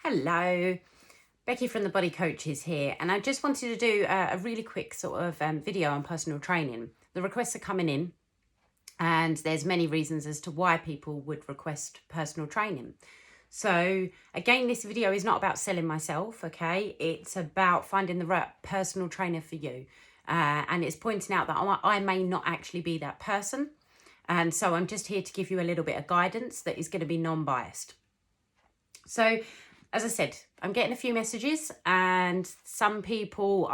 Hello, Becky from the Body Coaches here, and I just wanted to do a really quick sort of video on personal training. The requests are coming in, and there's many reasons as to why people would request personal training. So again, this video is not about selling myself, okay? It's about finding the right personal trainer for you. And it's pointing out that I may not actually be that person. And so I'm just here to give you a little bit of guidance that is going to be non-biased. So as I said, I'm getting a few messages, and some people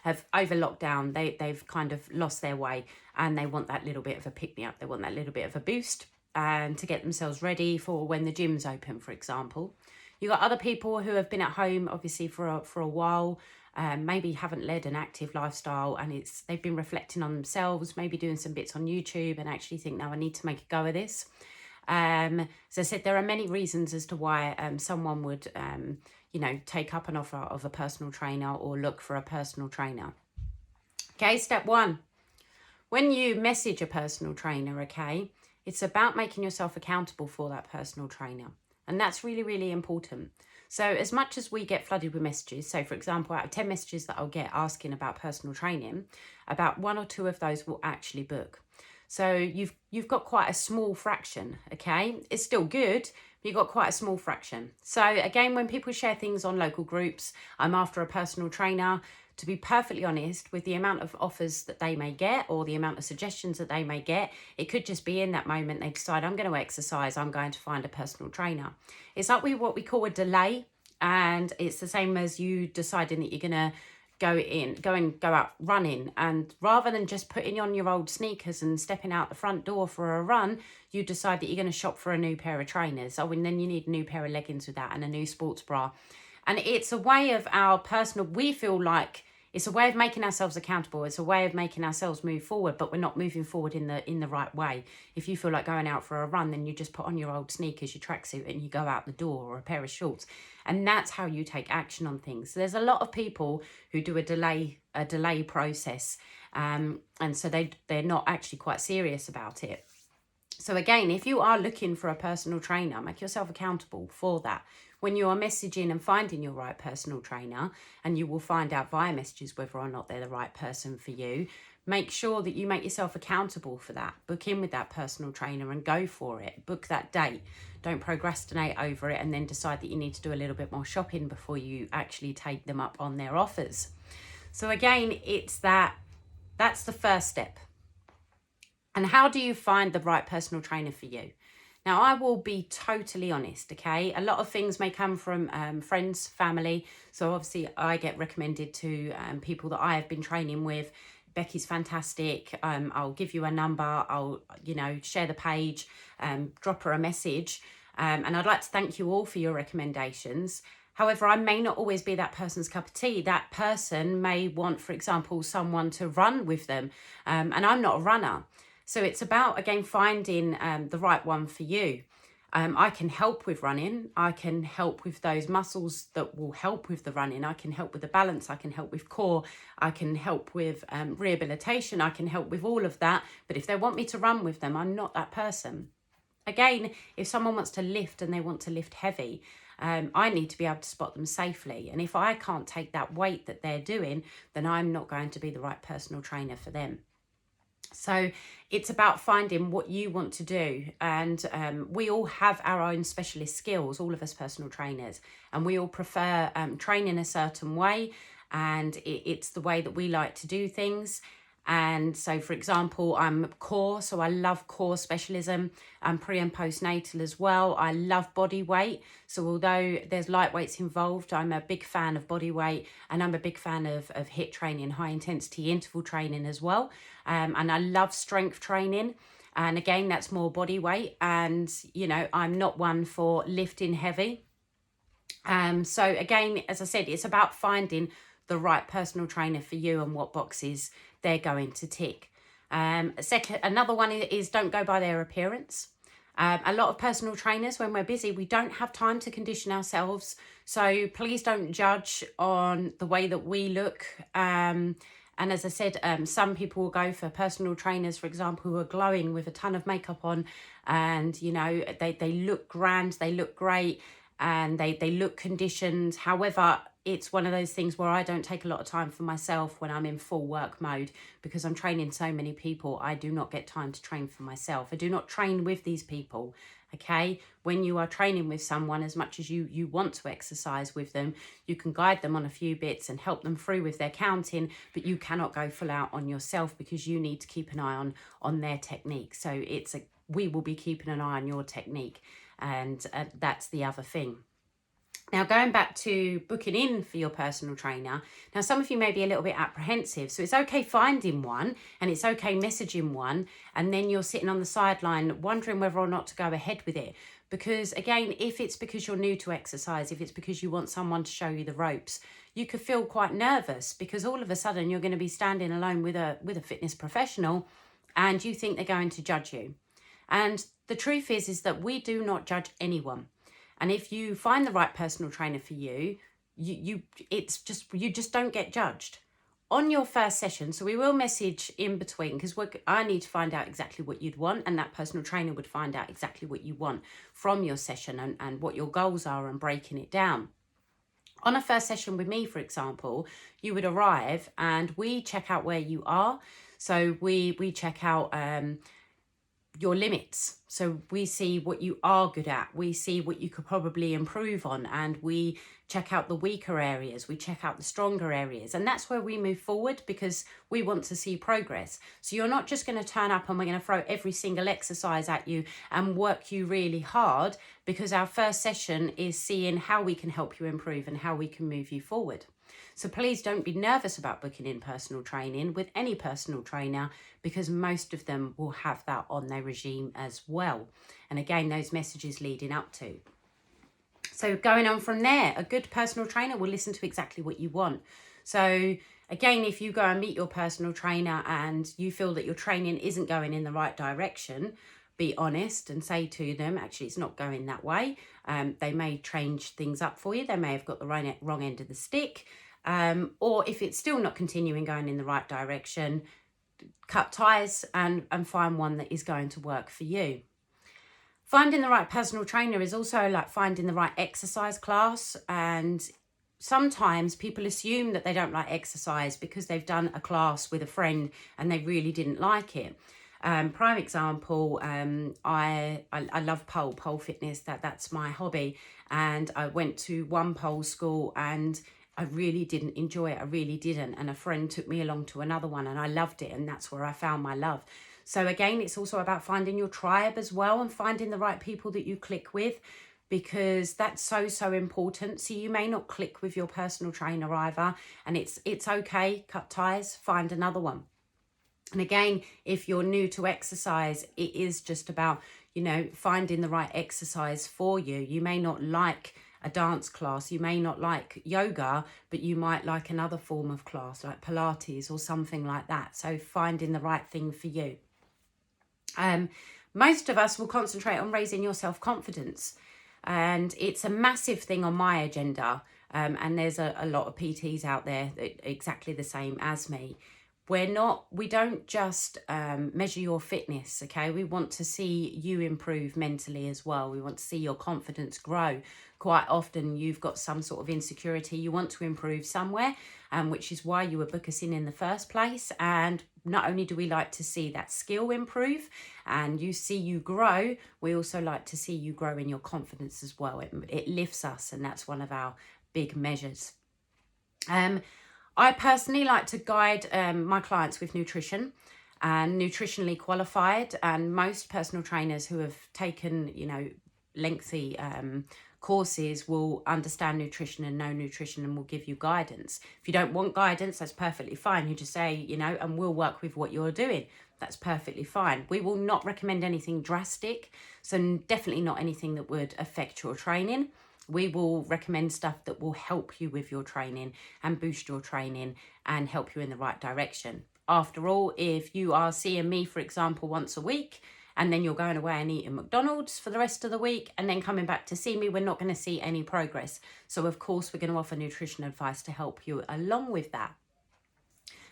have over lockdown, they've kind of lost their way, and they want that little bit of a pick-me-up. They want that little bit of a boost, and to get themselves ready for when the gym's open, for example. You've got other people who have been at home, obviously, for a while, maybe haven't led an active lifestyle, and they've been reflecting on themselves, maybe doing some bits on YouTube, and actually think, no, I need to make a go of this. As I said, there are many reasons as to why someone would, take up an offer of a personal trainer or look for a personal trainer. Okay, step one. When you message a personal trainer, okay, it's about making yourself accountable for that personal trainer. And that's really, really important. So as much as we get flooded with messages, so for example, out of 10 messages that I'll get asking about personal training, about 1 or 2 of those will actually book. So you've got quite a small fraction, okay? It's still good, but you've got quite a small fraction. So again, when people share things on local groups, I'm after a personal trainer, to be perfectly honest, with the amount of offers that they may get or the amount of suggestions that they may get, it could just be in that moment they decide, I'm going to exercise, I'm going to find a personal trainer. It's like what we call a delay, and it's the same as you deciding that you're going to go out running, and rather than just putting on your old sneakers and stepping out the front door for a run, you decide that you're going to shop for a new pair of trainers. And then you need a new pair of leggings with that and a new sports bra. And it's a way of we feel like it's a way of making ourselves accountable. It's a way of making ourselves move forward, but we're not moving forward in the right way. If you feel like going out for a run, then you just put on your old sneakers, your tracksuit, and you go out the door, or a pair of shorts. And that's how you take action on things. So there's a lot of people who do a delay process. And so they're not actually quite serious about it. So again, if you are looking for a personal trainer, make yourself accountable for that. When you are messaging and finding your right personal trainer, and you will find out via messages whether or not they're the right person for you, make sure that you make yourself accountable for that. Book in with that personal trainer and go for it. Book that date. Don't procrastinate over it and then decide that you need to do a little bit more shopping before you actually take them up on their offers. So again, that's the first step. And how do you find the right personal trainer for you? Now, I will be totally honest, okay? A lot of things may come from friends, family. So obviously I get recommended to people that I have been training with. Becky's fantastic. I'll give you a number. I'll, share the page, drop her a message. And I'd like to thank you all for your recommendations. However, I may not always be that person's cup of tea. That person may want, for example, someone to run with them. And I'm not a runner. So it's about, again, finding the right one for you. I can help with running. I can help with those muscles that will help with the running. I can help with the balance. I can help with core. I can help with rehabilitation. I can help with all of that. But if they want me to run with them, I'm not that person. Again, if someone wants to lift and they want to lift heavy, I need to be able to spot them safely. And if I can't take that weight that they're doing, then I'm not going to be the right personal trainer for them. So it's about finding what you want to do. And we all have our own specialist skills, all of us personal trainers, and we all prefer training a certain way. And it's the way that we like to do things. And so, for example, I'm core, so I love core specialism. I'm pre and postnatal as well. I love body weight. So although there's light weights involved, I'm a big fan of body weight, and I'm a big fan of HIIT training, high intensity interval training as well. And I love strength training. And again, that's more body weight. And, I'm not one for lifting heavy. So again, as I said, it's about finding the right personal trainer for you and what boxes they're going to tick. Another one is don't go by their appearance. A lot of personal trainers, when we're busy, we don't have time to condition ourselves. So please don't judge on the way that we look. And as I said, some people will go for personal trainers, for example, who are glowing with a ton of makeup on, and they look grand, they look great. and they look conditioned. However, it's one of those things where I don't take a lot of time for myself when I'm in full work mode, because I'm training so many people. I do not get time to train for myself. I do not train with these people. Okay, when you are training with someone, as much as you want to exercise with them, you can guide them on a few bits and help them through with their counting, but you cannot go full out on yourself, because you need to keep an eye on their technique. So we will be keeping an eye on your technique, and that's the other thing. Now, going back to booking in for your personal trainer, now some of you may be a little bit apprehensive. So it's okay finding one, and it's okay messaging one, and then you're sitting on the sideline wondering whether or not to go ahead with it. Because again, if it's because you're new to exercise, if it's because you want someone to show you the ropes, you could feel quite nervous, because all of a sudden you're going to be standing alone with a fitness professional, and you think they're going to judge you. And the truth is that we do not judge anyone. And if you find the right personal trainer for you, you just don't get judged on your first session. So we will message in between, because I need to find out exactly what you'd want, and that personal trainer would find out exactly what you want from your session, and what your goals are, and breaking it down. On a first session with me, for example, you would arrive and we check out where you are. So we check out your limits. So we see what you are good at, we see what you could probably improve on, and we check out the weaker areas, we check out the stronger areas, and that's where we move forward, because we want to see progress. So you're not just going to turn up and we're going to throw every single exercise at you and work you really hard, because our first session is seeing how we can help you improve and how we can move you forward. So please don't be nervous about booking in personal training with any personal trainer, because most of them will have that on their regime as well. And again, those messages leading up to. So going on from there, a good personal trainer will listen to exactly what you want. So again, if you go and meet your personal trainer and you feel that your training isn't going in the right direction, be honest and say to them, actually, it's not going that way. They may change things up for you. They may have got the wrong end of the stick. Or if it's still not continuing going in the right direction, cut ties and find one that is going to work for you. Finding the right personal trainer is also like finding the right exercise class. And sometimes people assume that they don't like exercise because they've done a class with a friend and they really didn't like it. Prime example, I love pole fitness. That's my hobby. And I went to one pole school and I really didn't enjoy it. I really didn't. And a friend took me along to another one and I loved it. And that's where I found my love. So again, it's also about finding your tribe as well, and finding the right people that you click with, because that's so important. So you may not click with your personal trainer either, and it's okay. Cut ties, find another one. And again, if you're new to exercise, it is just about, finding the right exercise for you. You may not like a dance class, you may not like yoga, but you might like another form of class like Pilates or something like that. So finding the right thing for you. Most of us will concentrate on raising your self-confidence, and it's a massive thing on my agenda. And there's a lot of PTs out there that exactly the same as me. We don't just measure your fitness, okay? We want to see you improve mentally as well. We want to see your confidence grow. Quite often you've got some sort of insecurity. You want to improve somewhere, which is why you would book us in the first place. And not only do we like to see that skill improve and you grow, we also like to see you grow in your confidence as well. It lifts us, and that's one of our big measures. I personally like to guide my clients with nutrition, and nutritionally qualified, and most personal trainers who have taken, lengthy courses will understand nutrition and know nutrition and will give you guidance. If you don't want guidance, that's perfectly fine. You just say, and we'll work with what you're doing. That's perfectly fine. We will not recommend anything drastic, so definitely not anything that would affect your training. We will recommend stuff that will help you with your training and boost your training and help you in the right direction. After all, if you are seeing me, for example, once a week, and then you're going away and eating McDonald's for the rest of the week and then coming back to see me, we're not going to see any progress. So of course, we're going to offer nutrition advice to help you along with that.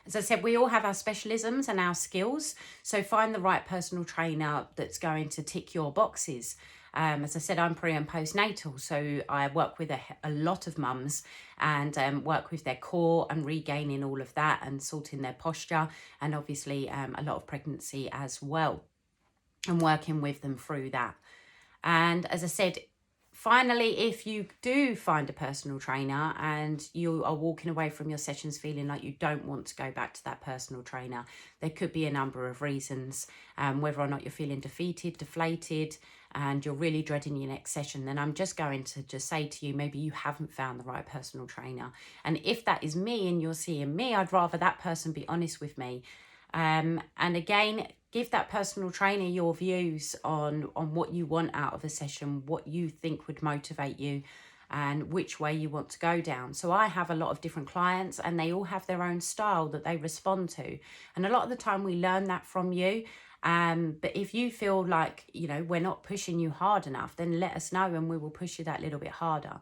As I said, we all have our specialisms and our skills. So find the right personal trainer that's going to tick your boxes. As I said, I'm pre and postnatal, so I work with a lot of mums and work with their core and regaining all of that and sorting their posture, and obviously a lot of pregnancy as well, and working with them through that. And as I said, finally, if you do find a personal trainer and you are walking away from your sessions feeling like you don't want to go back to that personal trainer, there could be a number of reasons, whether or not you're feeling defeated, deflated, and you're really dreading your next session, then I'm just going to just say to you, maybe you haven't found the right personal trainer. And if that is me and you're seeing me, I'd rather that person be honest with me. And again, give that personal trainer your views on what you want out of a session, what you think would motivate you, and which way you want to go down. So I have a lot of different clients and they all have their own style that they respond to. And a lot of the time we learn that from you. But if you feel like, you know, we're not pushing you hard enough, then let us know and we will push you that little bit harder.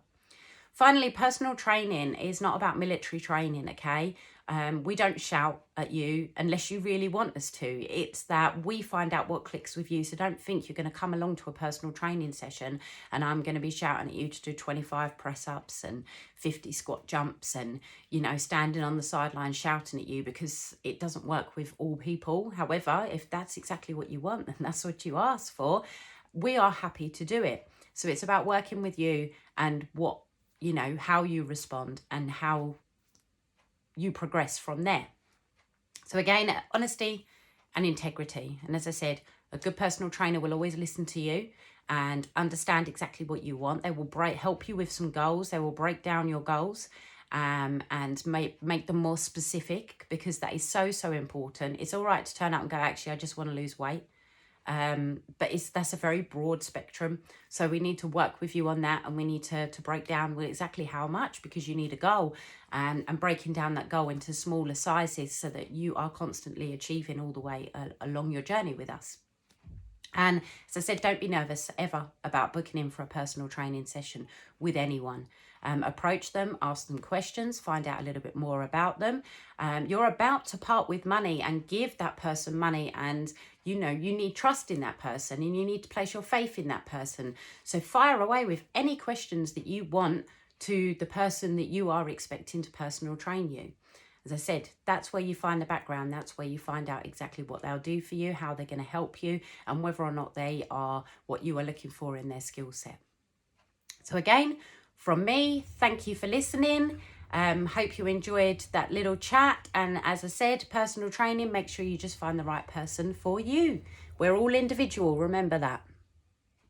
Finally, personal training is not about military training, okay? We don't shout at you unless you really want us to. It's that we find out what clicks with you. So don't think you're going to come along to a personal training session and I'm going to be shouting at you to do 25 press-ups and 50 squat jumps and, you know, standing on the sideline shouting at you, because it doesn't work with all people. However, if that's exactly what you want and that's what you ask for, we are happy to do it. So it's about working with you and what, you know, how you respond and how you progress from there. So again, honesty and integrity. And as I said, a good personal trainer will always listen to you and understand exactly what you want. They will help you with some goals. They will break down your goals and make them more specific, because that is so, so important. It's all right to turn up and go, actually, I just want to lose weight. But that's a very broad spectrum. So we need to work with you on that, and we need to break down exactly how much, because you need a goal, and breaking down that goal into smaller sizes so that you are constantly achieving all the way along your journey with us. And as I said, don't be nervous ever about booking in for a personal training session with anyone. Approach them, ask them questions, find out a little bit more about them. You're about to part with money and give that person money, and you know you need trust in that person and you need to place your faith in that person. So fire away with any questions that you want to the person that you are expecting to personal train you. As I said, that's where you find the background. That's where you find out exactly what they'll do for you, how they're going to help you, and whether or not they are what you are looking for in their skill set. So again, from me, thank you for listening. Hope you enjoyed that little chat. And as I said, personal training, make sure you just find the right person for you. We're all individual, remember that.